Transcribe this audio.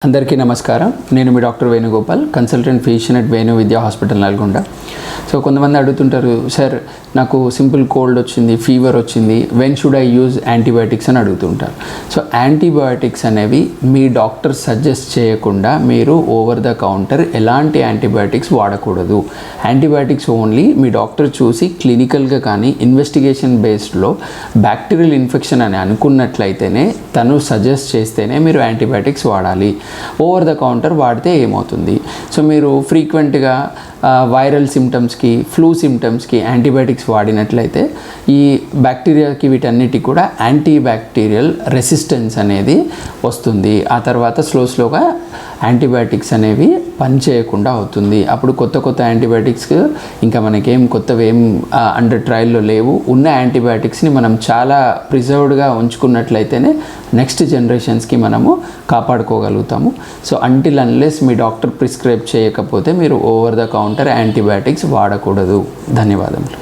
అందరికీ నమస్కారం. నేను మీ doctor Venugopal, consultant physician at Venu Vidya hospital Nalgonda. So కొంతమంది అడుగుతుంటారు, సార్ నాకు సింపుల్ కోల్డ్ వచ్చింది, ఫీవర్ వచ్చింది, when should I use antibiotics అని అడుగుతుంటారు. సో యాంటీబయాటిక్స్ అనేవి మీ డాక్టర్ సజెస్ట్ చేయకుండా మీరు ఓవర్ ద కౌంటర్ ఎలాంటి యాంటీబయాటిక్స్ వాడకూడదు. యాంటీబయాటిక్స్ ఓన్లీ మీ డాక్టర్ చూసి క్లినికల్గా కానీ ఇన్వెస్టిగేషన్ బేస్డ్లో బ్యాక్టీరియల్ ఇన్ఫెక్షన్ అని అనుకున్నట్లయితేనే తను సజెస్ట్ చేస్తేనే మీరు యాంటీబయాటిక్స్ వాడాలి. ఓవర్ ద కౌంటర్ వాడితే ఏమవుతుంది? సో మీరు ఫ్రీక్వెంట్గా వైరల్ సిమ్టమ్స్కి, ఫ్లూ సిమ్టమ్స్కి యాంటీబయాటిక్స్ వాడినట్లయితే ఈ బ్యాక్టీరియాకి వీటన్నిటికి కూడా యాంటీ బ్యాక్టీరియల్ రెసిస్టెన్స్ అనేది వస్తుంది. ఆ తర్వాత స్లోగా యాంటీబయాటిక్స్ అనేవి పనిచేయకుండా అవుతుంది. అప్పుడు కొత్త యాంటీబయాటిక్స్ ఇంకా మనకేం కొత్తవి ఏం అండర్ ట్రయల్లో లేవు. ఉన్న యాంటీబయాటిక్స్ని మనం చాలా ప్రిజర్వ్డ్గా ఉంచుకున్నట్లయితేనే నెక్స్ట్ జనరేషన్స్కి మనము కాపాడుకోగలుగుతాము. సో అంటిల్ అన్లెస్ మీ డాక్టర్ ప్రిస్క్రైబ్ చేయకపోతే మీరు ఓవర్ ద కౌంటర్ యాంటీబయాటిక్స్ వాడకూడదు. ధన్యవాదములు.